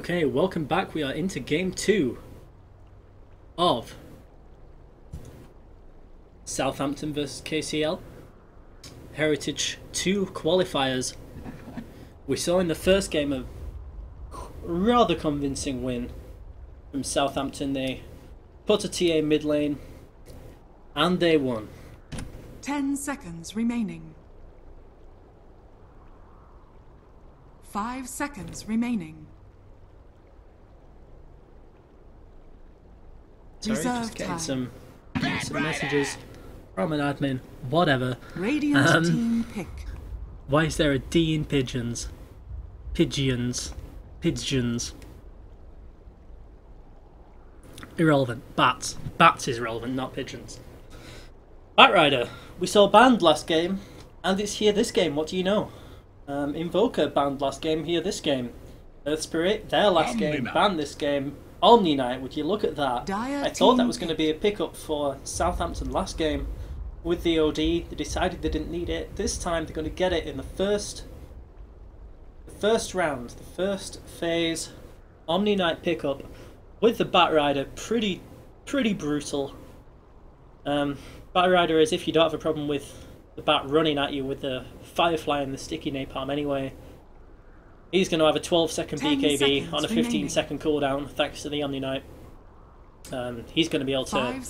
Okay, welcome back. We are into game 2 of Southampton versus KCL. Heritage 2 qualifiers. We saw in the first game a rather convincing win from Southampton. They put a TA mid lane and they won. 10 seconds remaining. 5 seconds remaining. Sorry, just getting some messages from an admin. Whatever. Radiant team pick. Why is there a D in pigeons? Pigeons. Pigeons. Irrelevant. Bats. Bats is relevant, not pigeons. Batrider. We saw banned last game, and it's here this game. What do you know? Invoker banned last game, here this game. Earth Spirit, their last game, banned this game. Omni Knight, would you look at that? I thought that was going to be a pickup for Southampton last game. With the OD, they decided they didn't need it. This time they're going to get it in the first round, the first phase. Omni Knight pickup with the Batrider, pretty brutal. Batrider is if you don't have a problem with the bat running at you with the Firefly and the sticky napalm anyway. He's going to have a 12-second BKB on a 15-second cooldown thanks to the Omni Knight. He's going to be able to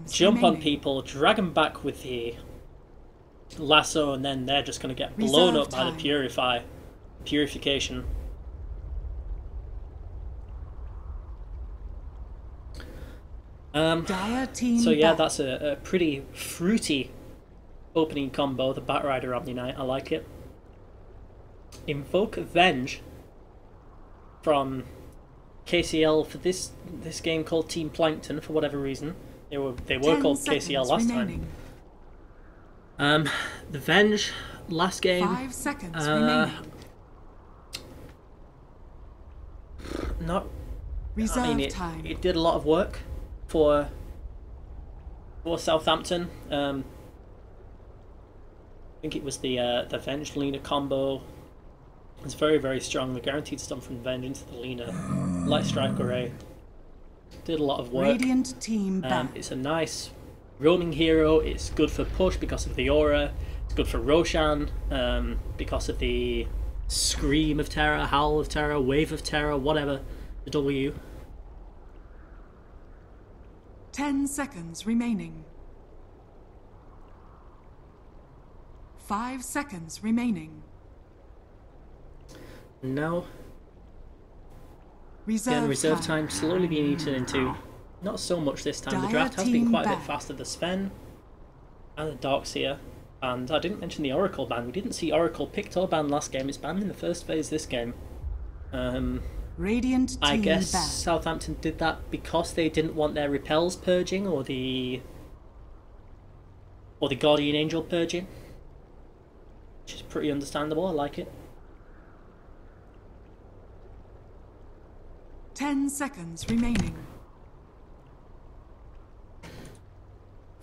jump on people, drag them back with the lasso, and then they're just going to get blown up by the purification. So yeah, that's a pretty fruity opening combo, the Batrider Omni Knight. I like it. Invoke Venge from KCL for this game called Team Plankton for whatever reason. They were called KCL last time. The Venge last game. 5 seconds remaining. Not. Reserve it did a lot of work for Southampton. I think it was the Venge Lena combo. It's very strong. The guaranteed stun from Venge into the Lena. Light Strike Array. Did a lot of work. Radiant team back. It's a nice roaming hero. It's good for push because of the aura. It's good for Roshan because of the Scream of Terror, Howl of Terror, Wave of Terror, whatever. The W. 10 seconds remaining. 5 seconds remaining. Now, reserve time slowly being eaten into. Not so much this time. The draft has been quite a bit faster. The Sven and the Darkseer. And I didn't mention the Oracle ban. We didn't see Oracle picked or banned last game. It's banned in the first phase this game. Radiant I guess back. Southampton did that because they didn't want their repels purging or the Guardian Angel purging. Which is pretty understandable. I like it. 10 seconds remaining.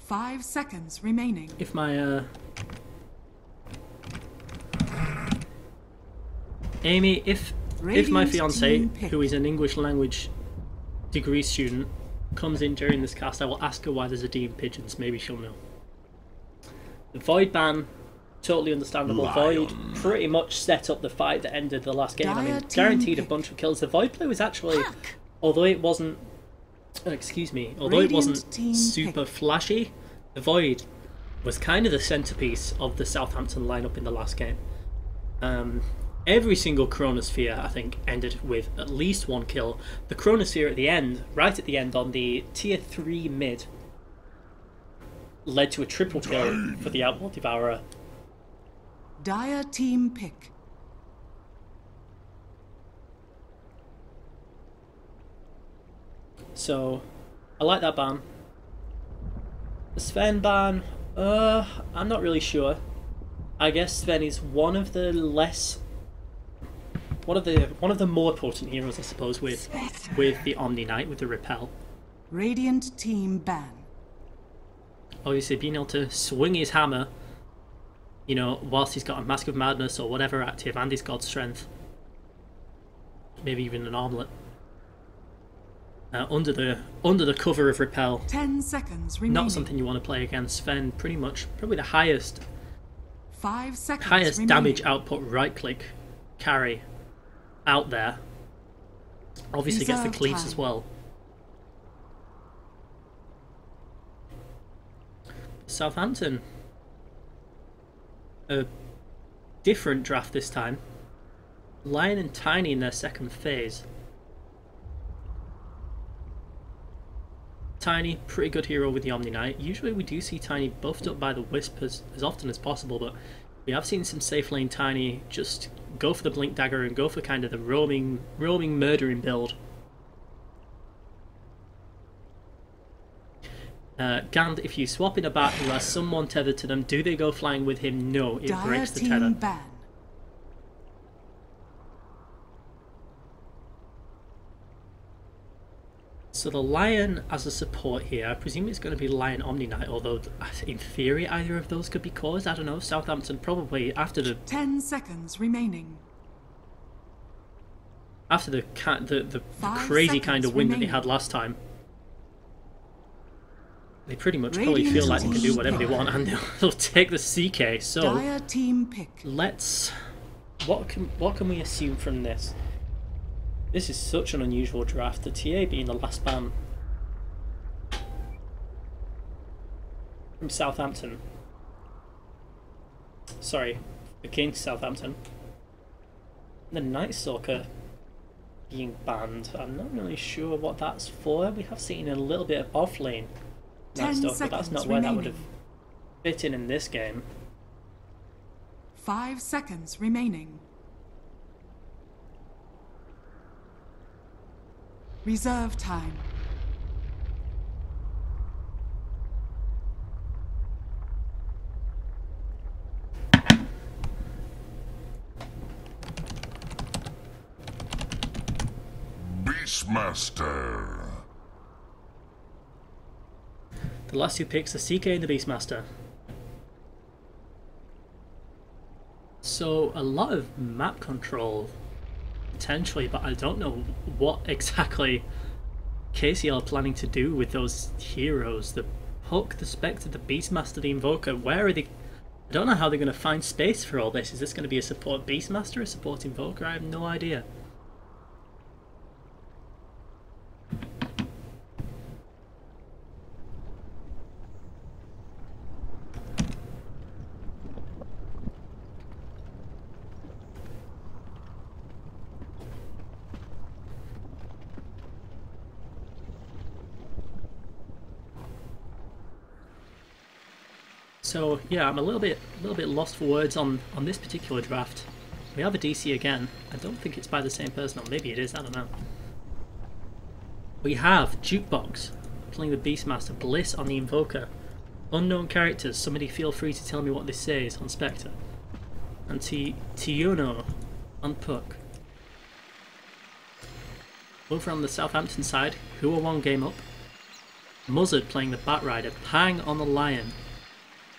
5 seconds remaining. If my Amy, if my fiance, who is an English language degree student, comes in during this cast, I will ask her why there's a D in pigeons. Maybe she'll know. The Void ban, totally understandable. Void pretty much set up the fight that ended the last game. I mean, guaranteed a bunch of kills. The Void play was actually, although it wasn't, although it wasn't super flashy, the Void was kind of the centerpiece of the Southampton lineup in the last game. Every single Chronosphere, I think, ended with at least one kill. The Chronosphere at the end, right at the end on the tier 3 mid, led to a triple kill for the Outlaw Devourer. Dire team pick. So, I like that ban. The Sven ban, I'm not really sure. I guess Sven is one of the more potent heroes, I suppose, with the Omni Knight, with the repel. Radiant team ban. Obviously, being able to swing his hammer, you know, whilst he's got a Mask of Madness or whatever active, and he's got strength, maybe even an armlet. under the cover of repel. 10 seconds remaining. Not something you want to play against Sven. Pretty much, probably the highest 5 seconds remaining. damage output right click carry out there. Obviously gets the cleats as well. Southampton, a different draft this time. Lion and Tiny in their second phase. Tiny, pretty good hero with the Omni Knight. Usually we do see Tiny buffed up by the Wisp as often as possible, but we have seen some safe lane Tiny just go for the Blink Dagger and go for kind of the roaming murdering build. Gand, if you swap in a bat who has someone tethered to them, do they go flying with him? No, it breaks the tether. Ban. So the Lion as a support here, I presume it's going to be Lion Omni Knight, although in theory either of those could be caused. I don't know. Southampton probably after the 10 seconds remaining. After the crazy kind of win that they had last time. They pretty much probably feel like they can do whatever they want, and they'll take the CK. So Dire team pick. Let's. What can we assume from this? This is such an unusual draft. The TA being the last ban from Southampton. Sorry, against Southampton. The Night Stalker being banned. I'm not really sure what that's for. We have seen a little bit of off lane Night Stalker, but that's not where that would have fit in this game. 5 seconds remaining. Reserve time. Beastmaster. The last two picks are CK and the Beastmaster. So a lot of map control potentially, but I don't know what exactly KCL are planning to do with those heroes. The Hook, the Spectre, the Beastmaster, the Invoker. Where are they? I don't know how they're going to find space for all this. Is this going to be a support Beastmaster, a support Invoker? I have no idea. So yeah, I'm a little bit lost for words on this particular draft. We have a DC again. I don't think it's by the same person, or maybe it is, I don't know. We have Jukebox playing the Beastmaster, Bliss on the Invoker. Unknown characters, somebody feel free to tell me what this says on Spectre. And Tiono on Puck. Over on the Southampton side, who are one game up. Muzzard playing the Batrider, Pang on the Lion.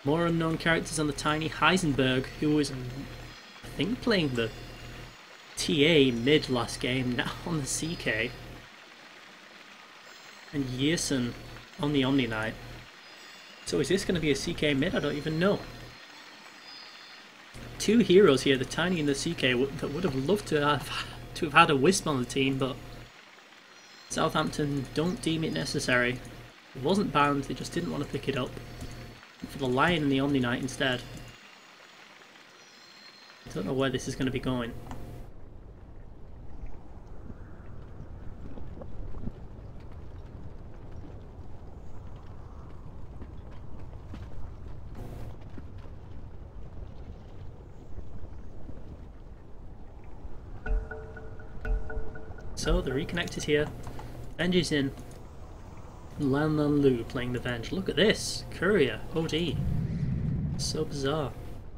More unknown characters on the Tiny. Heisenberg, who was, I think, playing the TA mid last game, now on the CK. And Yerson on the Omni Knight. So is this going to be a CK mid? I don't even know. Two heroes here, the Tiny and the CK, that would have loved to have had a Wisp on the team, but Southampton don't deem it necessary. It wasn't banned, they just didn't want to pick it up. For the Lion and the Omni Knight instead. I don't know where this is going to be going. So the reconnect is here. Venge is in. Lan Lan Lu playing the Venge. Look at this! Courier, OD. So bizarre.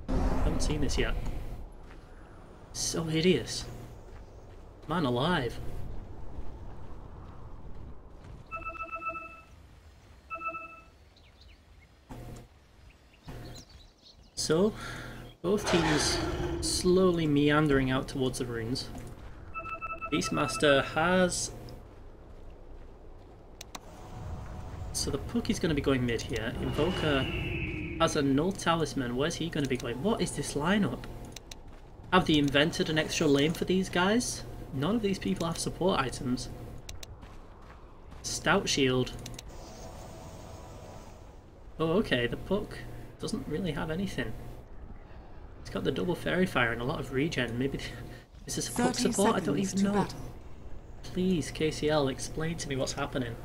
Haven't seen this yet. So hideous. Man alive. So, both teams slowly meandering out towards the runes. Beastmaster has So the Puck is going to be going mid here. Invoker has a null talisman. Where's he going to be going? What is this lineup? Have they invented an extra lane for these guys? None of these people have support items. Stout shield. Oh, okay, the Puck doesn't really have anything. It's got the double fairy fire and a lot of regen. Maybe is this a Puck support? I don't even know. Please, KCL, explain to me what's happening.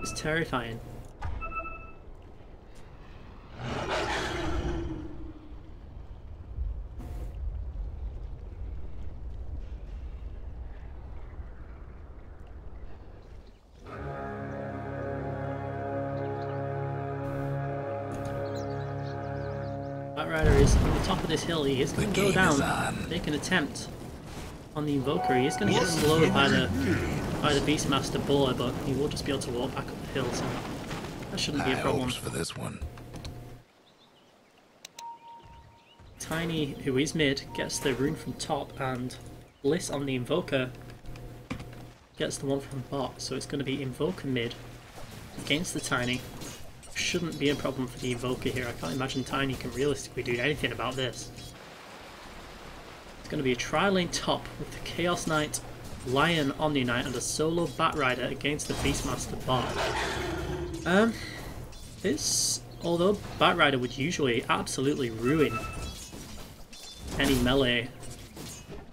It's terrifying. Batrider is on the top of this hill. He is going to go down, make an attempt on the Invoker. He is going to get slowed by the Beastmaster Bowler, but he will just be able to walk back up the hill, so that shouldn't be a problem. For this one. Tiny, who is mid, gets the rune from top, and Bliss on the Invoker gets the one from bot, so it's going to be Invoker mid against the Tiny. Shouldn't be a problem for the Invoker here. I can't imagine Tiny can realistically do anything about this. It's going to be a tri-lane top with the Chaos Knight, Lion Omni Knight, and a solo Batrider against the Beastmaster bot. Although Batrider would usually absolutely ruin any melee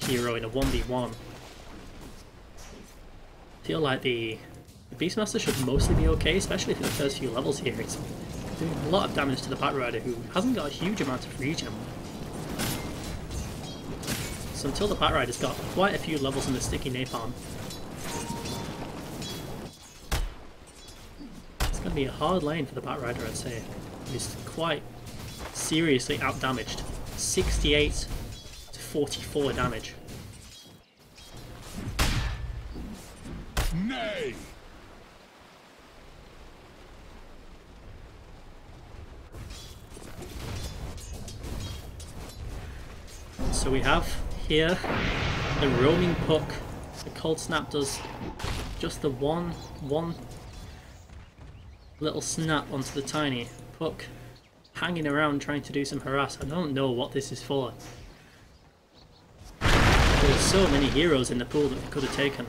hero in a 1v1, I feel like the Beastmaster should mostly be okay, especially for the first few levels here. It's doing a lot of damage to the Batrider, who hasn't got a huge amount of regen. So until the Batrider's got quite a few levels in the sticky napalm, it's going to be a hard lane for the Batrider, I'd say. He's quite seriously outdamaged. 68 to 44 damage. Nay! So we have here the roaming Puck. The Cold Snap does just the one little snap onto the Tiny. Puck hanging around trying to do some harass. I don't know what this is for. There's so many heroes in the pool that they could have taken.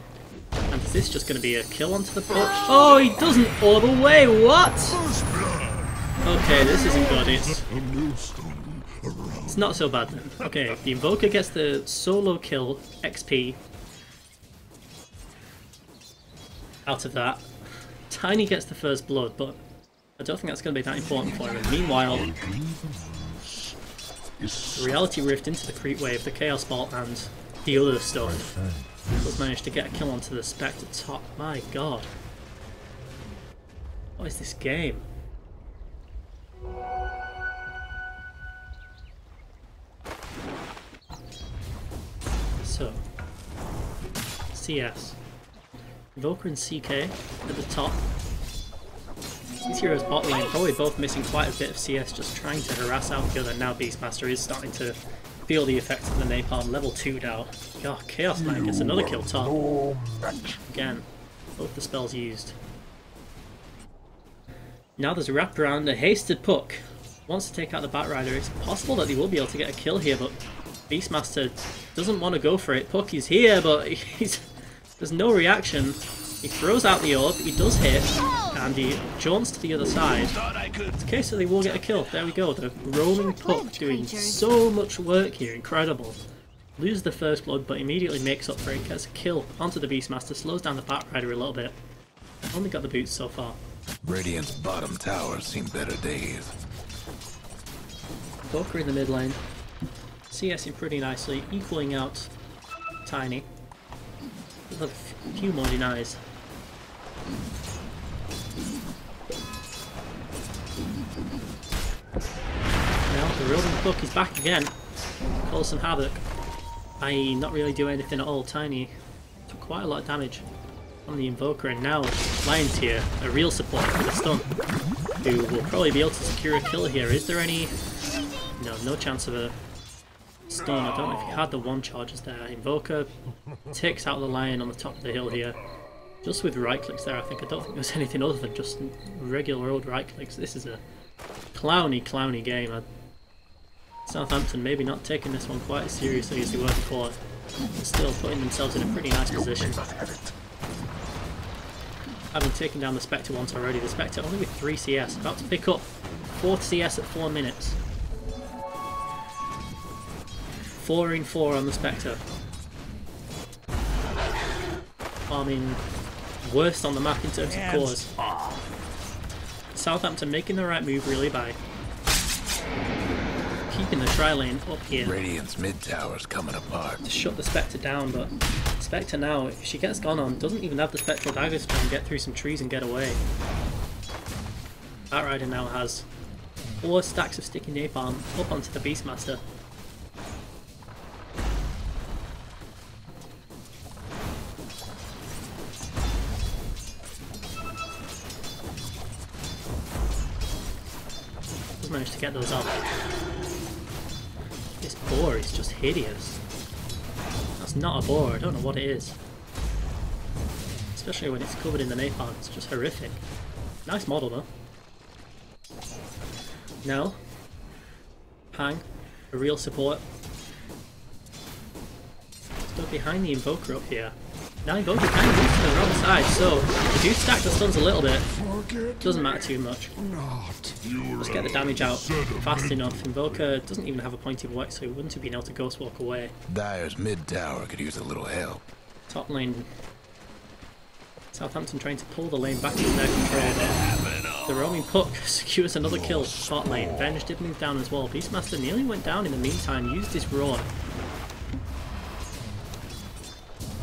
And is this just going to be a kill onto the Puck? Oh, he doesn't orb away, what? Okay, this isn't good. It's not so bad then. Okay, the Invoker gets the solo kill XP out of that. Tiny gets the first blood, but I don't think that's going to be that important for him. Meanwhile, the Reality Rift into the Creep Wave, the Chaos Bolt, and the other stuff has managed to get a kill onto the Spectre top. My god. What is this game? So, CS. Invoker and CK at the top. These heroes bot lane probably both missing quite a bit of CS, just trying to harass out the other. Now Beastmaster is starting to feel the effects of the napalm. Level 2 now. God, Chaos Knight gets another kill top. Again, both the spells used. Now there's a wraparound, a hasted Puck. Wants to take out the Batrider. It's possible that they will be able to get a kill here, but Beastmaster doesn't want to go for it. Puck is here, but there's no reaction. He throws out the orb, he does hit, and he jaunts to the other side. It's a case that they will get a kill. There we go, the roaming Puck doing so much work here, incredible. Loses the first blood, but immediately makes up for it, gets a kill onto the Beastmaster, slows down the Batrider a little bit. Only got the boots so far. Radiant's bottom tower seen better days. Invoker in the mid lane. CSing pretty nicely, equaling out Tiny. We'll have a few more denies. Now the Roaming Puck is back again. Cause some havoc. I.e. not really do anything at all. Tiny took quite a lot of damage on the Invoker, and now Lion's here, a real support for the stun, who will probably be able to secure a kill here. Is there any... No chance of a stun. I don't know if he had the one charges there. Invoker takes out the Lion on the top of the hill here. Just with right clicks there, I don't think there's anything other than just regular old right clicks. This is a clowny game. Southampton maybe not taking this one quite as seriously as they were before, but still putting themselves in a pretty nice position. Having taken down the Spectre once already, the Spectre only with 3 CS, about to pick up 4th CS at 4 minutes. 4 in 4 on the Spectre. Farming worst on the map in terms of cores. Southampton making the right move really by keeping the tri-lane up here. Radiant's mid tower's coming apart. To shut the Spectre down, but Spectre now, if she gets gone on, doesn't even have the Spectral Daggers to try and get through some trees and get away. Batrider now has 4 stacks of sticky napalm up onto the Beastmaster. Managed to get those off. This boar is just hideous. That's not a boar, I don't know what it is. Especially when it's covered in the napalm, it's just horrific. Nice model though. Now, Pang, a real support. Still behind the Invoker up here. Now Invoker kind of moves to the wrong side, so they do stack the stuns a little bit. Doesn't matter too much. Just get the damage out fast enough. Invoker doesn't even have a point of work, so he wouldn't have been able to ghost walk away. Dire's mid tower could use a little help. Top lane. Southampton trying to pull the lane back into their control. The roaming puck secures another kill. Bot lane. Venge did move down as well. Beastmaster nearly went down in the meantime. Used his roar.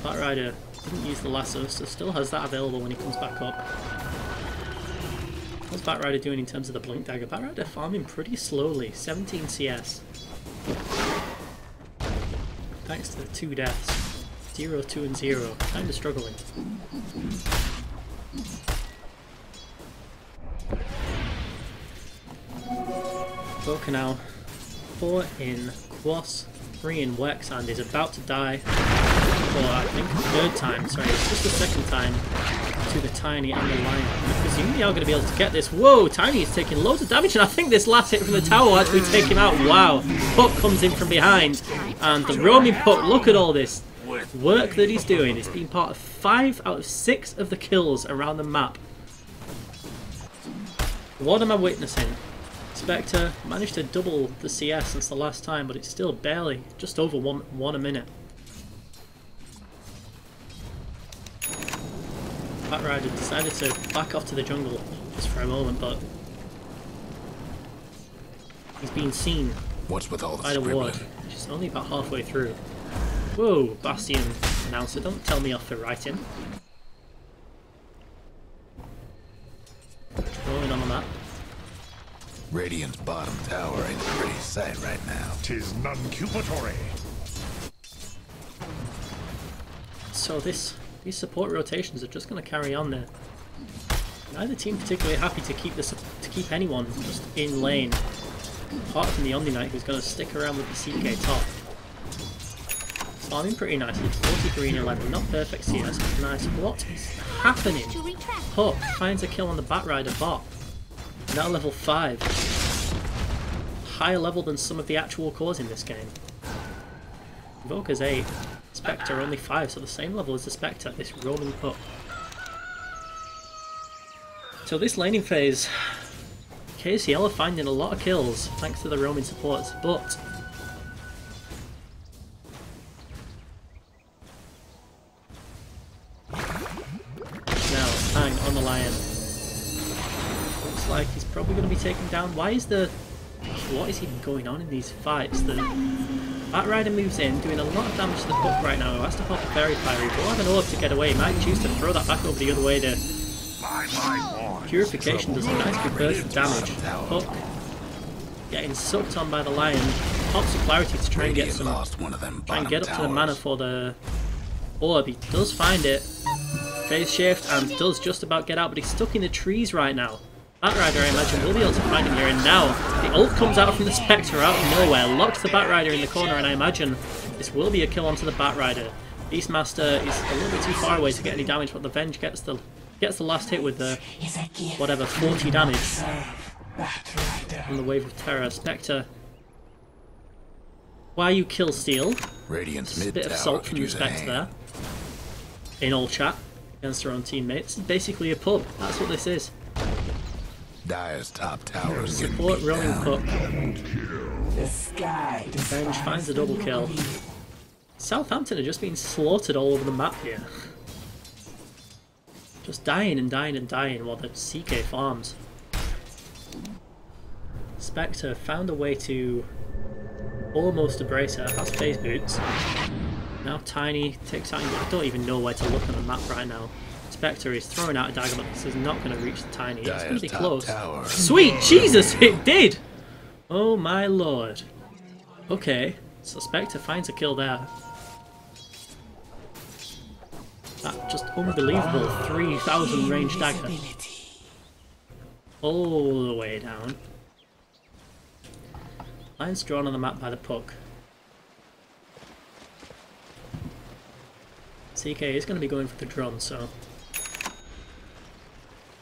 Batrider didn't use the lasso, so still has that available when he comes back up. What's Batrider doing in terms of the blink dagger? Batrider farming pretty slowly, 17 CS. Thanks to the 2 deaths. 0, 2 and 0. Kinda struggling. Boka now 4 in Quas, 3 in Wex, and is about to die for, I think, a 3rd time. Sorry, it's just the 2nd time to the Tiny and the Lion. I presume they are going to be able to get this. Whoa, Tiny is taking loads of damage, and I think this last hit from the tower will actually take him out. Wow, Puck comes in from behind, and the roaming Puck, look at all this work that he's doing. It's been part of 5 out of 6 of the kills around the map. What am I witnessing? Spectre managed to double the CS since the last time, but it's still barely, just over one a minute. Batrider decided to back off to the jungle just for a moment, but he's been seen What's with all the by the ward, which is only about halfway through. Whoa, Bastion announcer, don't tell me off for writing. Rolling on the map. Radiant's bottom tower ain't a pretty sight right now. 'Tis non-cupatory. So these support rotations are just going to carry on there. Neither team particularly happy to keep anyone just in lane, apart from the Omni Knight, who's going to stick around with the CK top. Farming pretty nicely, 43 and 11, not perfect CS, but nice. What is happening? Puck finds a kill on the Batrider bot. Now level 5. Higher level than some of the actual cores in this game. Invoker's 8. Spectre only 5, so the same level as the Spectre, this roaming Puck. So this laning phase, KCL are finding a lot of kills thanks to the roaming supports, but now Pang on the Lion. Looks like he's probably going to be taken down. What is even going on in these fights? The Batrider moves in, doing a lot of damage to the Puck right now. He has to pop a Fairy Fire. He will have an orb to get away. He might choose to throw that back over the other way to... Purification does a nice big burst of damage. Puck getting sucked on by the Lion. Pops of Clarity to try and get some... Try and get up to the mana for the orb. He does find it. Phase shift and does just about get out, but he's stuck in the trees right now. Batrider, I imagine, will be able to find him here, and now the ult comes out from the Spectre out of nowhere, locks the Batrider in the corner, and I imagine this will be a kill onto the Batrider. Beastmaster is a little bit too far away to get any damage, but the Venge gets the last hit with the whatever 40 damage from the Wave of Terror. Spectre, why you kill Steel? Radiant's A bit of salt from the Spectre there. In all chat against their own teammates. It's basically a pub. That's what this is. Dire's top tower is getting Support beat rolling down. puck. Venge finds a double kill. Southampton are just being slaughtered all over the map here. Just dying and dying and dying while the CK farms. Spectre found a way to almost embrace her, has phase boots. Now Tiny takes out, I don't even know where to look on the map right now. Spectre is throwing out a dagger, but this is not going to reach the Tiny. It's going to be close. Sweet Jesus, it did! Oh my lord. Okay, so Spectre finds a kill there. That just unbelievable 3000 range dagger. All the way down. Lines drawn on the map by the puck. CK is going to be going for the drum, so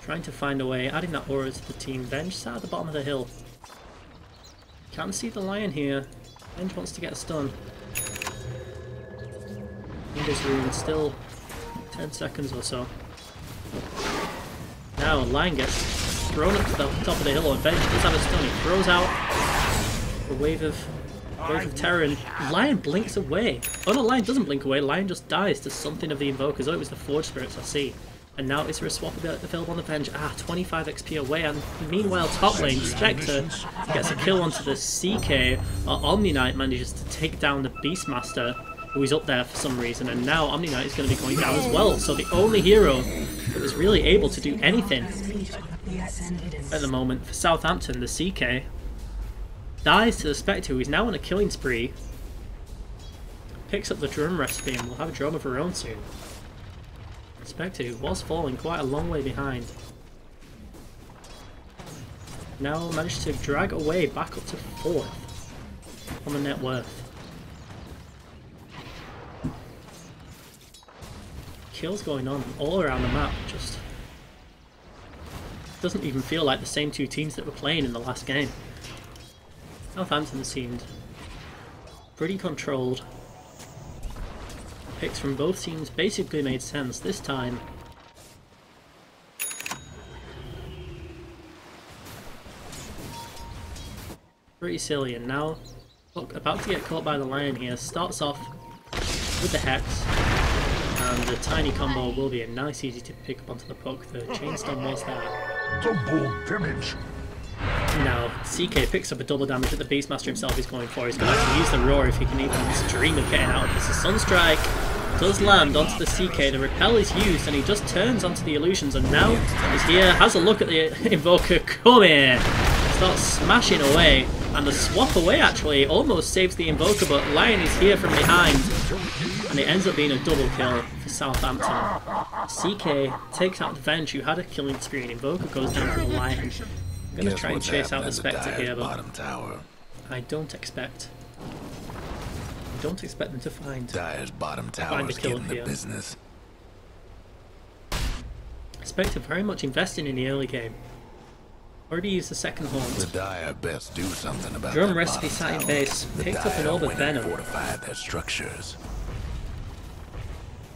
trying to find a way, adding that aura to the team. Venge sat at the bottom of the hill. Can't see the Lion here. Venge wants to get a stun. In this room, still 10 seconds or so. Now Lion gets thrown up to the top of the hill, and Venge does have a stun. He throws out a wave of terror, and Lion blinks away. Oh no, Lion doesn't blink away. Lion just dies to something of the Invokers. Oh, it was the Forge Spirits, I see. And now is there a swap available on the Venge? 25 XP away, and meanwhile top lane, Spectre gets a kill onto the CK. Omni Knight manages to take down the Beastmaster, who is up there for some reason, and now Omni Knight is going to be going down as well. So the only hero that was really able to do anything at the moment for Southampton, the CK, dies to the Spectre, who is now on a killing spree. Picks up the drum recipe, and we'll have a drum of her own soon. Spectre, who was falling quite a long way behind, now managed to drag away back up to 4th on the net worth. Kills going on all around the map, just doesn't even feel like the same two teams that were playing in the last game. Southampton seemed pretty controlled. Picks from both teams basically made sense this time. Pretty silly, and now, look, about to get caught by the Lion here. Starts off with the Hex, and the Tiny combo will be a nice easy to pick up onto the puck. The chain stun was there. Double damage. Now, CK picks up a double damage that the Beastmaster himself is going for. He's going to have to use the Roar if he can even dream of getting out of this. The Sunstrike does land onto the CK, the Repel is used, and he just turns onto the illusions, and now he's here, has a look at the Invoker, come here! Starts smashing away, and the swap away actually almost saves the Invoker, but Lion is here from behind, and it ends up being a double kill for Southampton. CK takes out the Venge, who had a killing spree, and Invoker goes down to the Lion. I'm going to try and chase out the Spectre here, but I don't expect them to find Dire's bottom tower is getting the business. Spectre very much investing in the early game. Already used the second haunt. The Dire best do something about Drum that recipe bottom sat in tower. base, The picked up an Dire orb of went and Venom. fortified their structures.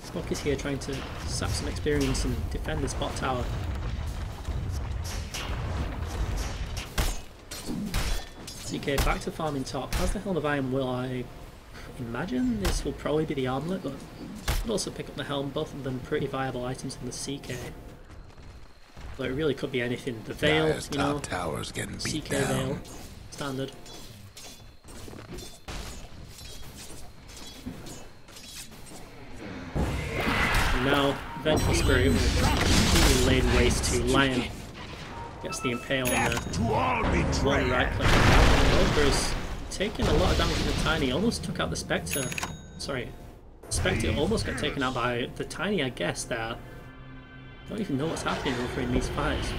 Smoke is here trying to sap some experience and defend this bot tower. CK back to farming top. Has the Helm of Iron will, I imagine this will probably be the armlet, but could also pick up the Helm, both of them pretty viable items in the CK. But it really could be anything. The Veil, Dire's you know, top tower's getting beat CK down. Veil, standard. And now, Vengeful Spirit completely laid waste to Lion. Gets the Impale on the To all be one right click. Invoker's taking a lot of damage from the Tiny, almost took out the Spectre. Sorry, Spectre almost got taken out by the Tiny, I guess, there. Don't even know what's happening over in these fights.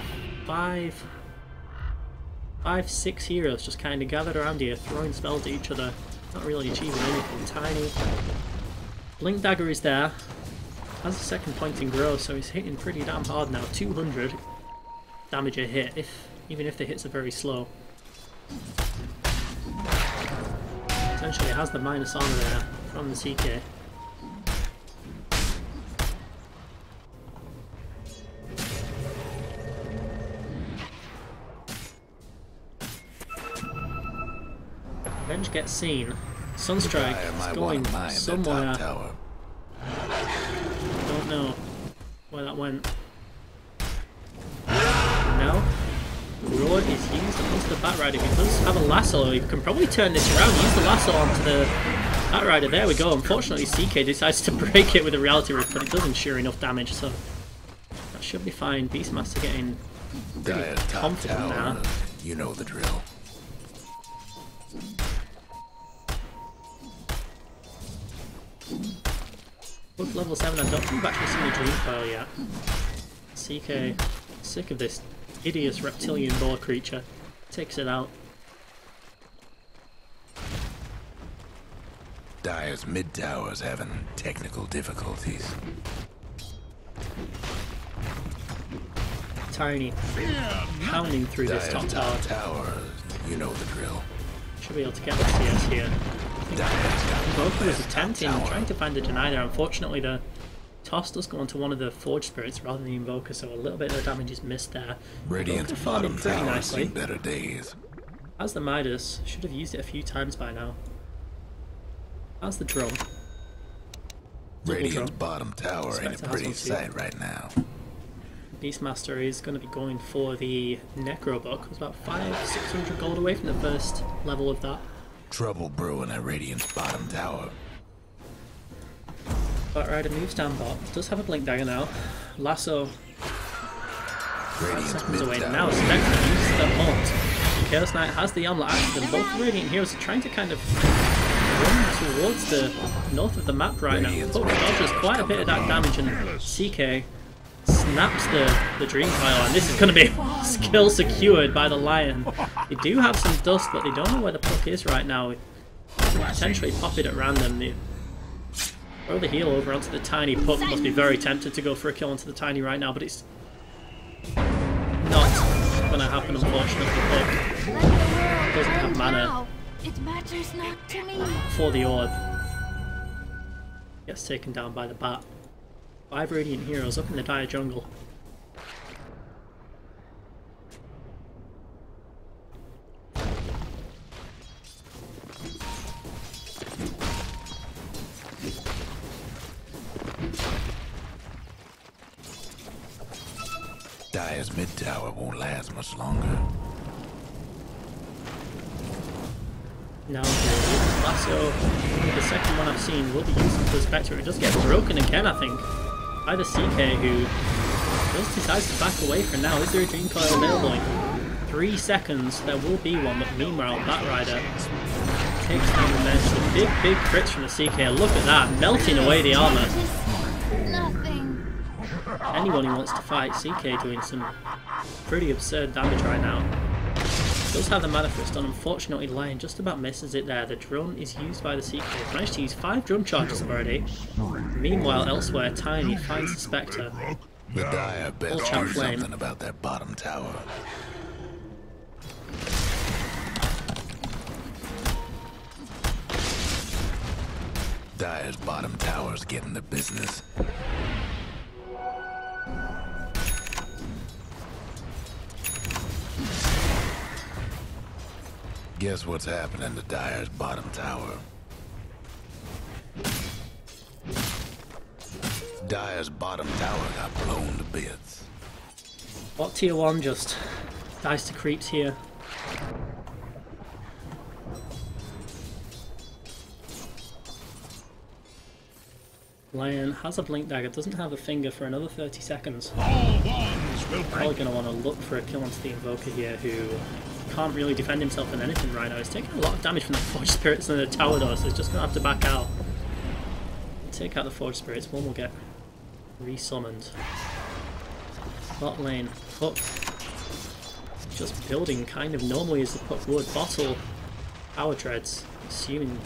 Six heroes just kind of gathered around here, throwing spells at each other, not really achieving anything. Tiny Blink Dagger is there. Has a second pointing grow, so he's hitting pretty damn hard now. 200 damage a hit, even if the hits are very slow. Essentially, it has the minus armor there from the CK. Revenge gets seen. Sunstrike is going somewhere. Don't know where that went. No. Roar is used onto the Batrider. If he does have a lasso, he can probably turn this around. Use the lasso onto the Batrider. There we go. Unfortunately, CK decides to break it with a Reality Rift, but it does ensure enough damage, so that should be fine. Beastmaster getting pretty confident now. You know the drill. Book level 7, I don't think we've actually seen a Dream Coil yet. CK, sick of this hideous reptilian boar creature, takes it out. Dire's mid tower's having technical difficulties. Tiny, pounding through this top tower. You know the drill. Should be able to get the CS here. Invoker was attempting, trying to find the deny there. Unfortunately, the toss does go onto one of the Forge Spirits rather than the Invoker, so a little bit of the damage is missed there. Radiant's farming pretty nicely. Better days. As the Midas, should have used it a few times by now. As the drum. Radiant's bottom tower in a pretty sight right now. Beastmaster is going to be going for the Necro Book. It's about 500-600 gold away from the first level of that. Trouble brewing at Radiant's bottom tower. Batrider moves down bot. Does have a Blink Dagger now. Lasso. Seconds away now. Spectre uses the Haunt. Chaos Knight has the Armlet active, and both Radiant heroes are trying to kind of run towards the north of the map right now. Hook dodges quite a bit of that damage, and CK snaps the Dream Coil, and this is going to be skill secured by the Lion. They do have some dust, but they don't know where the puck is right now. Potentially pop it at random. They throw the heal over onto the Tiny. Puck must be very tempted to go for a kill onto the Tiny right now, but it's not going to happen, unfortunately. Puck doesn't have mana for the orb. Gets taken down by the bat. 5 Radiant heroes up in the dire jungle. Dire's mid tower won't last much longer. Now the lasso, the second one I've seen, will be used for the Spectre. It does get broken again, I think, by the CK, who just decides to back away for now. Is there a Dream Coil available? In 3 seconds, there will be one, but meanwhile, Batrider takes down the mess. Big crits from the CK. Look at that, melting away the armor. Anyone who wants to fight, CK doing some pretty absurd damage right now. Does have the Mana Fist on. Unfortunately, Lion just about misses it there. The drone is used by the CK. Managed to use 5 drone charges already. Meanwhile, elsewhere, Tiny finds the Spectre. The Dire better do something about that bottom tower. Dire's bottom tower's getting the business. Guess what's happening to Dire's bottom tower? Dire's bottom tower got blown to bits. Bot tier 1 just dies to creeps here. Lion has a Blink Dagger, doesn't have a finger for another 30 seconds. Probably going to want to look for a kill onto the Invoker here, who can't really defend himself in anything right now. He's taking a lot of damage from the Forge Spirits and the tower though, so he's just going to have to back out. Take out the Forge Spirits, one will get resummoned. Bot lane, Puck just building kind of normally as the Puck would. Bottle, Power Treads. Assuming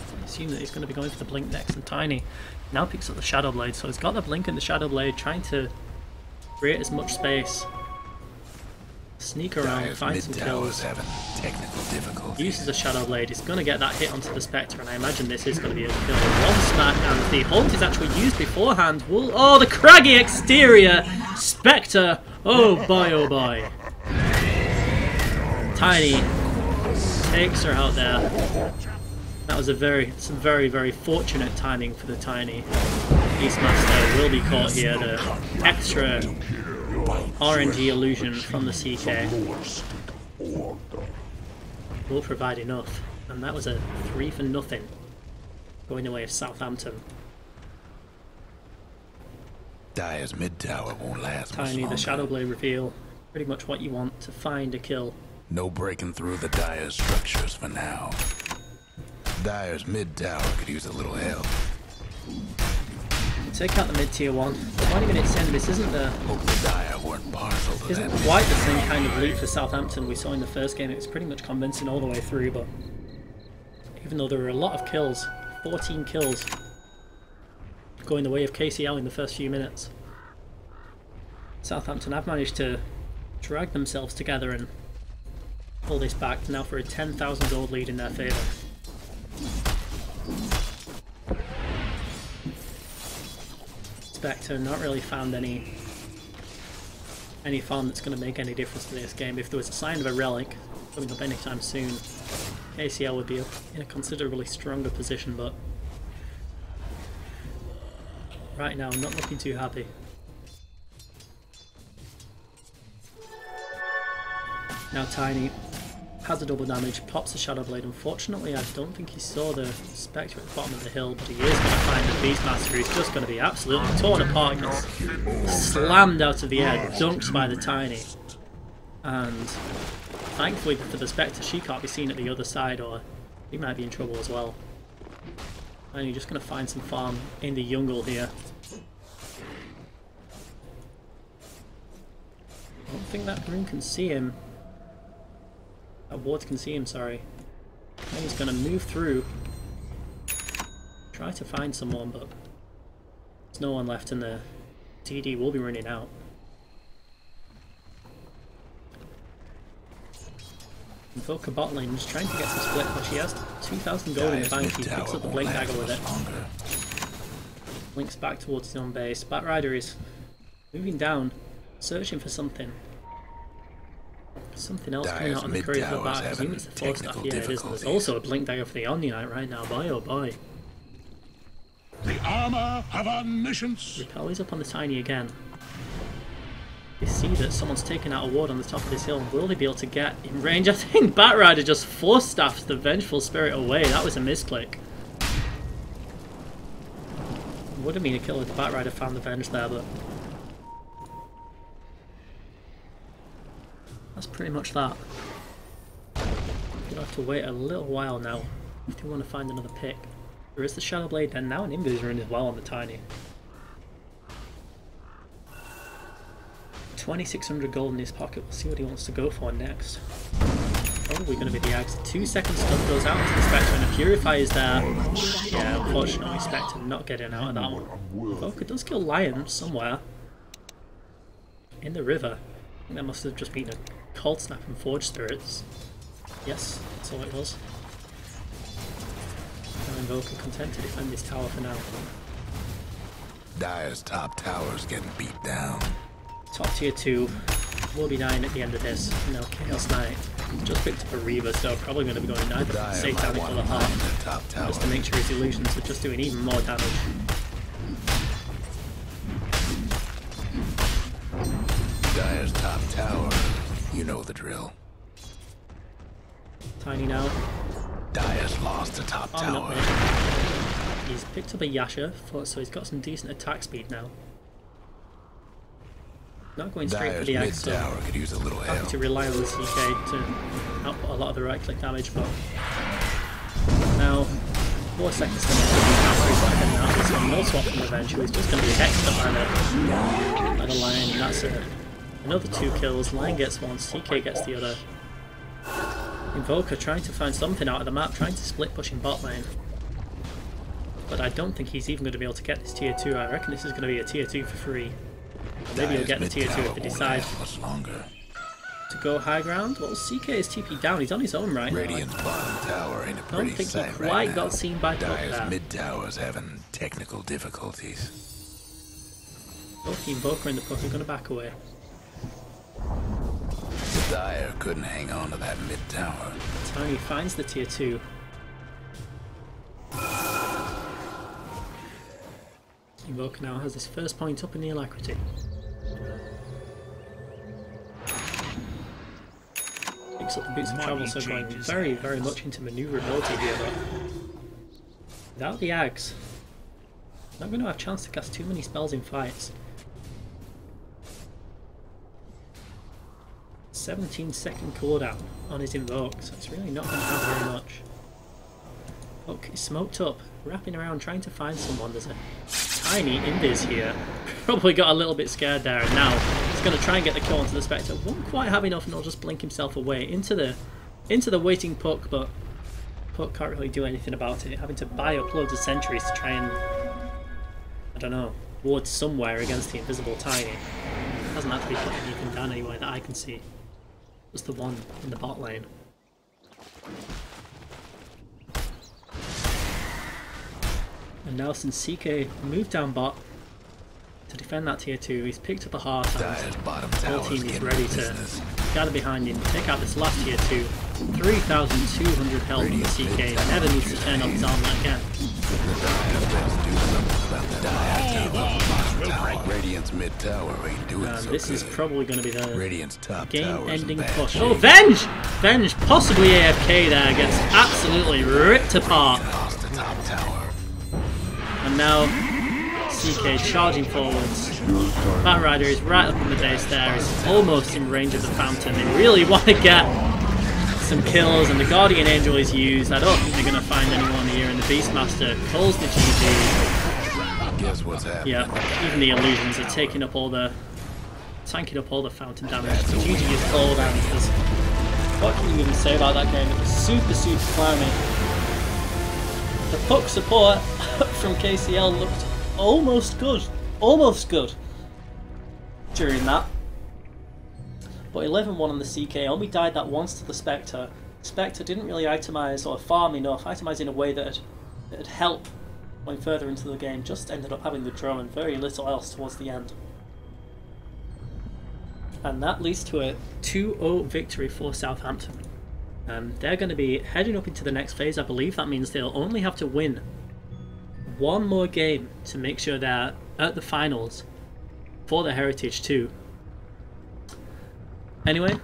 that he's going to be going for the blink next, and Tiny now picks up the Shadow Blade, so he's got the blink and the Shadow Blade, trying to create as much space. Sneak around, find some kills. Uses the Shadow Blade, he's going to get that hit onto the Spectre, and I imagine this is going to be a kill. One smack, and the ult is actually used beforehand. Oh, the craggy exterior! Spectre! Oh boy, oh boy. Tiny takes her out there. That was some very, very fortunate timing for the Tiny. Beastmaster will be caught here. The extra RNG illusion from the CK will provide enough, and that was a 3 for nothing going away of Southampton. Dire's mid tower won't last much Tiny, longer. the Shadow Blade reveal, pretty much what you want to find a kill. No breaking through the Dire's structures for now. Dire's mid tower could use a little help. Take out the mid tier 1. 20 minutes in, this isn't Hope the Dire weren't partial to isn't that. quite the same kind of lead for Southampton we saw in the first game. It was pretty much convincing all the way through, but even though there were a lot of kills, 14 kills going the way of KCL in the first few minutes, Southampton have managed to drag themselves together and pull this back now for a 10,000 gold lead in their favour. Spectre not really found any farm that's going to make any difference to this game. If there was a sign of a relic coming up anytime soon, KCL would be in a considerably stronger position, but right now I'm not looking too happy. Now Tiny has a double damage, pops the Shadow Blade. Unfortunately, I don't think he saw the Spectre at the bottom of the hill, but he is going to find the Beastmaster, who's just going to be absolutely torn apart, gets slammed out of the air, dunked by the Tiny. And thankfully for the Spectre, she can't be seen at the other side, or he might be in trouble as well. And you're just going to find some farm in the jungle here. I don't think that Rune can see him. That ward can see him, sorry. And he's going to move through. Try to find someone, but there's no one left, and the DD will be running out. Invoker bot lane, just trying to get some split, but she has 2,000 gold in the bank. He picks up the Blink Dagger with it. Links back towards his own base. Batrider is moving down, searching for something. Something else coming out on the courier for back. I assume it's the Force Staff. Yeah, it is. There's also a Blink Dagger for the Omni-Knight right now. Boy, oh boy. The armor have omniscience. Repel is up on the Tiny again. They see that someone's taken out a ward on the top of this hill. Will they be able to get in range? I think Batrider just Force Staffed the Vengeful Spirit away. That was a misclick. Would have been a kill if the Batrider found the Venge there, but that's pretty much that. You'll have to wait a little while now if you want to find another pick. There is the Shadow Blade, and now an Invis rune as well on the Tiny. 2,600 gold in his pocket. We'll see what he wants to go for next. Probably going to be the Axe. 2 second stun goes out into the Spectre, and a Purify is there. Yeah, unfortunately, Spectre not getting out of that one. Volker does kill Lion somewhere in the river. I think that must have just been a Cold Snap and Forge Spirits. Yes, that's all it was. Now Invoker content to defend this tower for now. Dire's top tower's getting beat down. Top tier 2 will be dying at the end of this. Now Chaos Knight just picked up a Reaver, so probably going to be going either Satanic or the Heart, just to make sure his illusions are just doing even more damage. Dire's top tower, you know the drill. Tiny now. Dire's lost the top tower. He's picked up a Yasha, so he's got some decent attack speed now. Not going straight for the Axe, so could use a little happy to rely on the CK to output a lot of the right click damage, but now 4 seconds to make the Beastmaster is like now. He's got no swap from Revenge, who is just going to be hexed up by the Lion, and that's another 2 kills. Lion gets one, CK gets the other. Invoker trying to find something out of the map, trying to split pushing bot lane. But I don't think he's even going to be able to get this tier 2. I reckon this is going to be a tier 2 for free. Maybe he'll get the tier 2 if they decide to go high ground. Well, CK is TP down. He's on his own right Radiant's bottom tower ain't a now. I don't pretty think he sight quite right now. got seen by Puck Dire's there. mid tower's having technical difficulties. Both the Invoker and the Puck are going to back away. The Dire couldn't hang on to that mid tower. Tiny finds the tier 2. Invoker now has his first point up in the alacrity. Picks up the boots of travel, so going very, very much into maneuverability here, but without the Ags, not going to have a chance to cast too many spells in fights. 17-second cooldown on his Invoke, so it's really not going to have very much. Puck is smoked up, wrapping around trying to find someone. There's a tiny invis here. Probably got a little bit scared there, and now he's going to try and get the kill onto the Spectre. Won't quite have enough, and he'll just blink himself away into the waiting Puck, but Puck can't really do anything about it. Having to buy up loads of sentries to try and, I don't know, ward somewhere against the invisible Tiny. Hasn't actually put anything down anywhere that I can see. Just the one in the bot lane. And now since CK moved down bot to defend that tier 2, he's picked up a heart and the whole team is ready to gather behind him, take out this last tier 2. 3,200 health from CK, never needs to turn off his armor again. Radiant's mid tower ain't doing And so this good. is probably going to be the Radiant's top game-ending tower's in push. bad Oh, shape. Venge! Venge, possibly AFK there, gets absolutely ripped apart. Lost the top tower. And now CK charging forwards. Bat Rider is right up on the base there, is almost in range of the Fountain. They really want to get some kills, and the Guardian Angel is used. I don't think they're going to find anyone here, and the Beastmaster calls the GG. Guess what's happening? Yeah, even the illusions are tanking up all the Fountain damage. The GG is called, and what can you even say about that game? It was super, super clowny. The Puck support from KCL looked almost good during that. But 11-1 on the CK, only died that once to the Spectre. Spectre didn't really itemize or farm enough, itemize in a way that would help going further into the game, just ended up having the drone and very little else towards the end. And that leads to a 2-0 victory for Southampton. They're going to be heading up into the next phase. I believe that means they'll only have to win one more game to make sure they're at the finals for the Heritage 2. Anyway,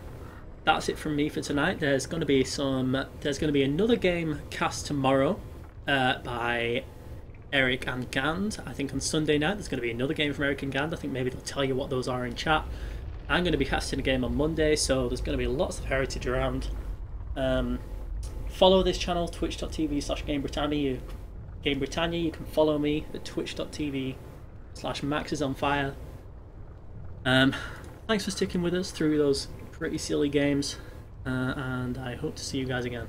that's it from me for tonight. There's going to be another game cast tomorrow by Eric and Gand. I think on Sunday night there's going to be another game from Eric and Gand. I think maybe they'll tell you what those are in chat. I'm going to be casting a game on Monday, so there's going to be lots of Heritage around. Follow this channel, twitch.tv/GameBritannia. GameBritannia. You can follow me at twitch.tv/MaxIsOnFire. Thanks for sticking with us through those pretty silly games, and I hope to see you guys again.